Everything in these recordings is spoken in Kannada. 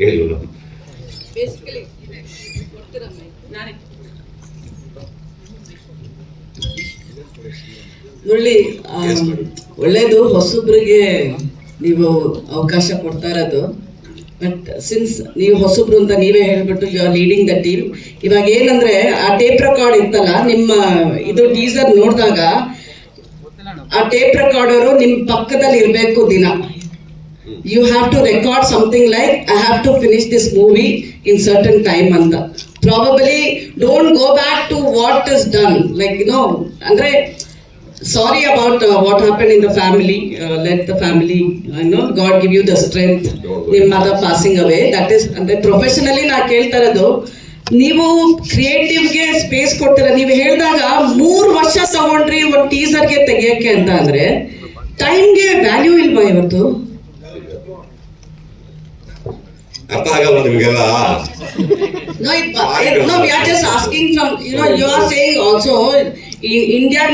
ಹೇಳಿಲ್ಲ. ಮುರಳಿ, ಒಳ್ಳೇದು ಹೊಸಬ್ರಿಗೆ ನೀವು ಅವಕಾಶ ಕೊಡ್ತಾ ಇರೋದು. ಬಟ್ ಸಿನ್ಸ್ ನೀವು ಹೊಸಬ್ರು ಅಂತ ನೀವೇ ಹೇಳ್ಬಿಟ್ಟು you are leading the team. ಇವಾಗ ಏನಂದ್ರೆ ಆ ಟೇಪ್ ರೆಕಾರ್ಡ್ ಇತ್ತಲ್ಲ, ನಿಮ್ಮ ಇದು ಟೀಸರ್ ನೋಡಿದಾಗ ಆ ಟೇಪ್ ರೆಕಾರ್ಡರು ನಿಮ್ಮ ಪಕ್ಕದಲ್ಲಿ ಇರಬೇಕು ದಿನ. You have to record something like I have to finish this movie in certain time ಅಂತ. Probably don't go back to what is done, like ಅಂದ್ರೆ sorry about what happened in the family. Let the family, God give you the strength. Your mother passing away, that is, and professionally ನಾ ಕೇಳ್ತಾ ಇರೋದು, ನೀವು ಕ್ರಿಯೇಟಿವ್ಗೆ ಸ್ಪೇಸ್ ಕೊಡ್ತೀರ. ನೀವು ಹೇಳಿದಾಗ 3 ವರ್ಷ ತಗೊಂಡ್ರಿ ಒಂದು ಟೀಸರ್ಗೆ ತೆಗಿಯಕ್ಕೆ ಅಂತ ಅಂದ್ರೆ ಟೈಮ್ಗೆ ವ್ಯಾಲ್ಯೂ ಇಲ್ವಾ ಇವತ್ತು? ಅರ್ಥ ಆಗಲ್ಲ ನಿಮ್ಗೆಲ್ಲ. No, we are just asking from, you are saying also India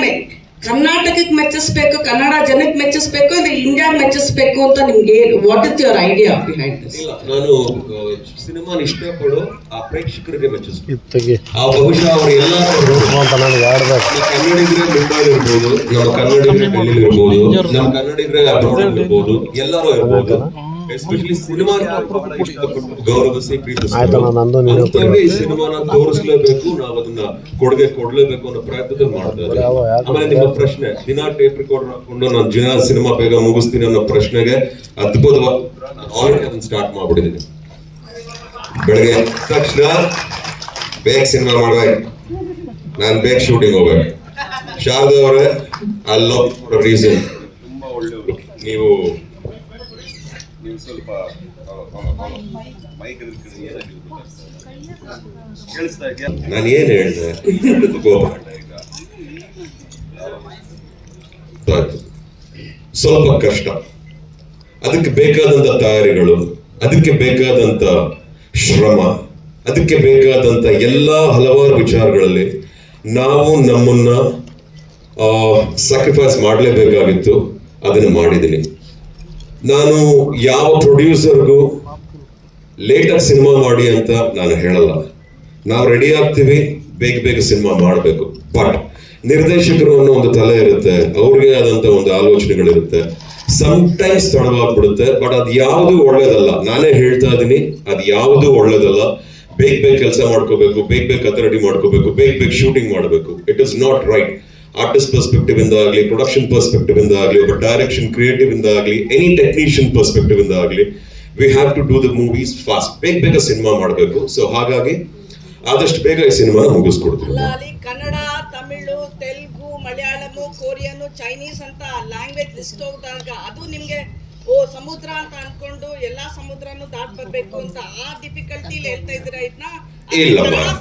ಕರ್ನಾಟಕಕ್ಕೆ ಮೆಚ್ಚಿಸ್ಬೇಕು, ಕನ್ನಡ ಜನಕ್ಕೆ ಮೆಚ್ಚಿಸ್ಬೇಕು, ಇದು ಇಂಡಿಯಾ ಮೆಚ್ಚಿಸ್ಬೇಕು ಅಂತ ನಿಮ್ಗೆ what is your idea behind this? ನಾನು ಸಿನಿಮಾನ ಇಷ್ಟಪಡೋ ಆ ಪ್ರೇಕ್ಷಕರಿಗೆ ಮೆಚ್ಚಿಸ್ಬೇಕು. ಆ ಬಹುಶಃ ಅವರು ಎಲ್ಲರೂ ಕನ್ನಡಿಗರೇ ಮುಂಬೈ ಇರ್ಬೋದು, ನಮ್ಮ ಕನ್ನಡಿಗರೇ ಡೆಲ್ಲಿ ಇರ್ಬೋದು, ನಮ್ಮ ಕನ್ನಡಿಗರೇ ಅಬ್ರಾಡ್ ಇರ್ಬೋದು, ಎಲ್ಲರೂ ಇರ್ಬೋದು. ಎಸ್ಪೆಷಲಿ ಸಿನಿಮಾ ಗೌರವಿಸಿ ಪ್ರೀತಿಸ್ತಾರೆ. ಈ ಸಿನಿಮಾನ ತೋರಿಸ್ಲೇಬೇಕು, ನಾವು ಅದನ್ನ ಕೊಡುಗೆ ಕೊಡ್ಲೇಬೇಕು ಅನ್ನೋ ಪ್ರಯತ್ನದಲ್ಲಿ ಮಾಡ್ತಾ ಇದ್ದಾರೆ. ಆಮೇಲೆ ನಿಮ್ಮ ಪ್ರಶ್ನೆ, ದಿನ ಟೇಪ್ ರೆಕಾರ್ಡ್ ಹಾಕೊಂಡು ನಾನು ದಿನ ಸಿನಿಮಾ ಬೇಗ ಮುಗಿಸ್ತೀನಿ ಅನ್ನೋ ಪ್ರಶ್ನೆಗೆ ಅದ್ಭುತವಾಗಿ ಆಲ್ರೆಡಿ ಅದನ್ನ ಸ್ಟಾರ್ಟ್ ಮಾಡ್ಬಿಟ್ಟಿದ್ದೀನಿ. ಬೆಳಗ್ಗೆ ತಕ್ಷಣ ಬೇಗ ಸಿನಿಮಾ ಮಾಡ್ಬೇಕು, ನಾನು ಬೇಗ ಶೂಟಿಂಗ್ ಹೋಗ್ಬೇಕು. ಶಾರದಾ ಅವರೇ, ಐ ಲವ್ ರೀಸನ್ ತುಂಬಾ ಒಳ್ಳೆಯವರು ನೀವು. ಸ್ವಲ್ಪ ನಾನು ಏನ್ ಹೇಳಿದೆ, ಸ್ವಲ್ಪ ಕಷ್ಟ, ಅದಕ್ಕೆ ಬೇಕಾದಂತ ತಯಾರಿಗಳು, ಅದಕ್ಕೆ ಬೇಕಾದಂತ ಶ್ರಮ, ಅದಕ್ಕೆ ಬೇಕಾದಂತ ಎಲ್ಲಾ ಹಲವಾರು ವಿಚಾರಗಳಲ್ಲಿ ನಾವು ನಮ್ಮನ್ನ ಸ್ಯಾಕ್ರಿಫೈಸ್ ಮಾಡಲೇಬೇಕಾಗಿತ್ತು. ಅದನ್ನು ಮಾಡಿದ್ದೀನಿ. ನಾನು ಯಾವ ಪ್ರೊಡ್ಯೂಸರ್ಗೂ ಲೇಟಾಗಿ ಸಿನಿಮಾ ಮಾಡಿ ಅಂತ ನಾನು ಹೇಳಲ್ಲ. ನಾವು ರೆಡಿ ಆಗ್ತೀವಿ, ಬೇಗ ಬೇಗ ಸಿನಿಮಾ ಮಾಡಬೇಕು. ಬಟ್ ನಿರ್ದೇಶಕರು ಅನ್ನೋ ಒಂದು ತಲೆ ಇರುತ್ತೆ, ಅವ್ರಿಗೆ ಆದಂತ ಒಂದು ಆಲೋಚನೆಗಳಿರುತ್ತೆ. ಸಮ್ಟೈಮ್ಸ್ ತಡವಾಗ್ಬಿಡುತ್ತೆ. ಬಟ್ ಅದು ಯಾವುದು ಒಳ್ಳೇದಲ್ಲ. ನಾನೇ ಹೇಳ್ತಾ ಇದ್ದೀನಿ, ಅದು ಯಾವುದು ಒಳ್ಳೇದಲ್ಲ. ಬೇಗ ಬೇಗ ಕೆಲಸ ಮಾಡ್ಕೋಬೇಕು, ಬೇಗ ಬೇಗ ಕತೆ ರೆಡಿ ಮಾಡ್ಕೋಬೇಕು, ಬೇಗ ಬೇಗ ಶೂಟಿಂಗ್ ಮಾಡಬೇಕು. It is not right. Artist perspective ಇಂದ ಆಗಲಿ, ಪ್ರೊಡಕ್ಷನ್ ಪರ್ಸ್ಪೆಕ್ಟಿವ್ ಇಂದ ಆಗಲಿ, ಒಬ್ಬ ಡೈರೆಕ್ಷನ್ ಕ್ರಿಯೇಟಿವ್ ಇಂದ ಆಗಲಿ, ಎನಿ ಟೆಕ್ನಿಷಿಯನ್ ಪರ್ಸ್ಪೆಕ್ಟಿವ್ ಇಂದ ಆಗಲಿ, we have to do the movies fast. ಬೇಗ ಬೇಗ ಸಿನಿಮಾ ಮಾಡಬೇಕು. ಸೊ ಹಾಗಾಗಿ ಆದಷ್ಟು ಬೇಗ ಈ ಸಿನಿಮಾನ ಮುಗಿಸ್ಕೊಡ್ತೀವಿ. ಕನ್ನಡ, ತಮಿಳು, ತೆಲುಗು, ಮಲಯಾಳಮು, ಕೊರಿಯನ್, ಚೈನೀಸ್ ಅಂತ ಲ್ಯಾಂಗ್ವೇಜ್ ಲಿಸ್ಟ್ ಹೋದಾಗ ಅದು ನಿಮ್ಗೆ ಸಮುದ್ರ ಅಂತ ಅನ್ಕೊಂಡು ಎಲ್ಲಾ ಸಮುದ್ರನು ದಾಟ್ ಬರ್ಬೇಕು ಅಂತ ಆ ಡಿಫಿಕಲ್ಟಿ ಹೇಳ್ತಾ ಇದ್ದೀರಾ? ಇದನ್ನ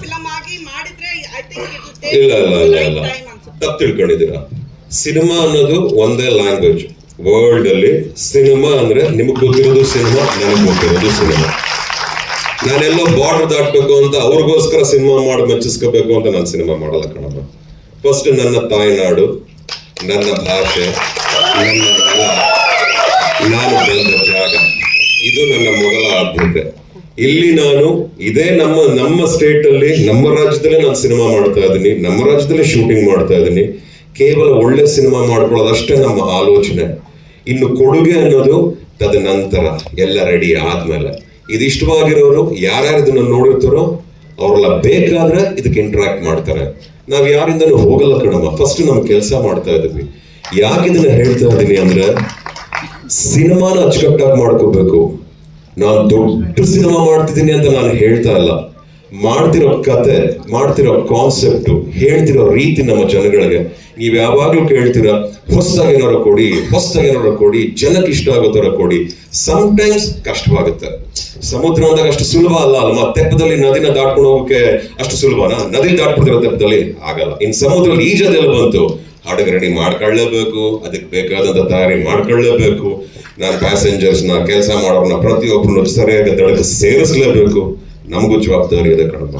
ಫಿಲಂ ಆಗಿ ಮಾಡಿದ್ರೆ ಐ ಥಿಂಕ್ ಇಲ್ಲ ತಪ್ಪು ತಿಳ್ಕೊಂಡಿದ್ದೀರಾ. ಸಿನಿಮಾ ಅನ್ನೋದು ಒಂದೇ ಲ್ಯಾಂಗ್ವೇಜ್. ವರ್ಲ್ಡ್ ಅಲ್ಲಿ ಸಿನಿಮಾ ಅಂದ್ರೆ ನಿಮಗ್ ಗೊತ್ತಿರೋದು ಸಿನಿಮಾ, ನನಗೆ ಗೊತ್ತಿರೋದು ಸಿನಿಮಾ. ನಾನೆಲ್ಲೋ ಬಾರ್ಡರ್ ದಾಟ್ಬೇಕು ಅಂತ ಅವ್ರಿಗೋಸ್ಕರ ಸಿನಿಮಾ ಮಾಡಿ ಮೆಚ್ಚಿಸ್ಕೋಬೇಕು ಅಂತ ನಾನು ಸಿನಿಮಾ ಮಾಡಲ್ಲ ಕಣಪ್ಪ. ಫಸ್ಟ್ ನನ್ನ ತಾಯ್ನಾಡು, ನನ್ನ ಭಾಷೆ, ನನ್ನ ನೆಲ, ನಾನು ಬೆಳೆದ ಜಾಗ, ಇದು ನನ್ನ ಮೊದಲ ಆದ್ಯತೆ. ಇಲ್ಲಿ ನಾನು ಇದೇ ನಮ್ಮ ಸ್ಟೇಟ್ ಅಲ್ಲಿ, ನಮ್ಮ ರಾಜ್ಯದಲ್ಲೇ ನಾನು ಸಿನಿಮಾ ಮಾಡ್ತಾ ಇದ್ದೀನಿ, ನಮ್ಮ ರಾಜ್ಯದಲ್ಲೇ ಶೂಟಿಂಗ್ ಮಾಡ್ತಾ ಇದ್ದೀನಿ. ಕೇವಲ ಒಳ್ಳೆ ಸಿನಿಮಾ ಮಾಡ್ಕೊಳ್ಳೋದಷ್ಟೇ ನಮ್ಮ ಆಲೋಚನೆ. ಇನ್ನು ಕೊಡುಗೆ ಅನ್ನೋದು ತದನಂತರ, ಎಲ್ಲ ರೆಡಿ ಆದ್ಮೇಲೆ. ಇದಿಷ್ಟವಾಗಿರೋರು ಯಾರ್ಯಾರು ಇದನ್ನ ನೋಡಿರ್ತಾರೋ ಅವರೆಲ್ಲ ಬೇಕಾದ್ರೆ ಇದಕ್ಕೆ ಇಂಟ್ರಾಕ್ಟ್ ಮಾಡ್ತಾರೆ. ನಾವ್ ಯಾರಿಂದನೂ ಹೋಗಲ್ಲ ಕಣಮ್ಮ. ಫಸ್ಟ್ ನಮ್ ಕೆಲಸ ಮಾಡ್ತಾ ಇದ್ದೀವಿ. ಯಾಕೆ ಇದನ್ನ ಹೇಳ್ತಾ ಇದ್ದೀನಿ ಅಂದ್ರೆ, ಸಿನಿಮಾನ ಅಚ್ಚುಕಟ್ಟಾಗಿ ಮಾಡ್ಕೋಬೇಕು. ನಾನು ದೊಡ್ಡ ಸಿನಿಮಾ ಮಾಡ್ತಿದ್ದೀನಿ ಅಂತ ನಾನು ಹೇಳ್ತಾ ಇಲ್ಲ. ಮಾಡ್ತಿರೋ ಕತೆ, ಮಾಡ್ತಿರೋ ಕಾನ್ಸೆಪ್ಟು, ಹೇಳ್ತಿರೋ ರೀತಿ ನಮ್ಮ ಜನಗಳಿಗೆ ನೀವು ಯಾವಾಗ್ಲೂ ಕೇಳ್ತೀರಾ, ಹೊಸದಾಗಿ ಏನಾರು ಕೊಡಿ, ಹೊಸದಾಗಿ ಏನಾರು ಕೊಡಿ, ಜನಕ್ಕೆ ಇಷ್ಟ ಆಗೋ ತರ ಕೊಡಿ. ಸಮ್ಟೈಮ್ಸ್ ಕಷ್ಟವಾಗುತ್ತೆ. ಸಮುದ್ರ ಅಂದಾಗ ಅಷ್ಟು ಸುಲಭ ಅಲ್ವಾ? ತೆಪ್ಪದಲ್ಲಿ ನದಿನ ದಾಟ್ಕೊಂಡು ಹೋಗಕ್ಕೆ ಅಷ್ಟು ಸುಲಭನಾ? ನದಿ ದಾಟ್ಬಿಡ್ತಿರೋ ತೆಪ್ಪದಲ್ಲಿ ಆಗಲ್ಲ. ಇನ್ ಸಮುದ್ರದಲ್ಲಿ ಈಜೋದೆಲ್ಲ ಬಂತು, ಹಡಗು ರೆಡಿ ಮಾಡ್ಕೊಳ್ಳೇಬೇಕು, ಅದಕ್ಕೆ ಬೇಕಾದಂತ ತಯಾರಿ ಮಾಡ್ಕೊಳ್ಳೇಬೇಕು. ನಾನು ಪ್ಯಾಸೆಂಜರ್ಸ್ನ, ಕೆಲಸ ಮಾಡೋರ್ನ ಪ್ರತಿಯೊಬ್ಬರನ್ನು ಸರಿಯಾಗಿ ದಡಕ್ಕೆ ಸೇರಿಸಲೇಬೇಕು. ನಮಗೂ ಜವಾಬ್ದಾರಿ ಇದೆ ಕಣಪ್ಪ.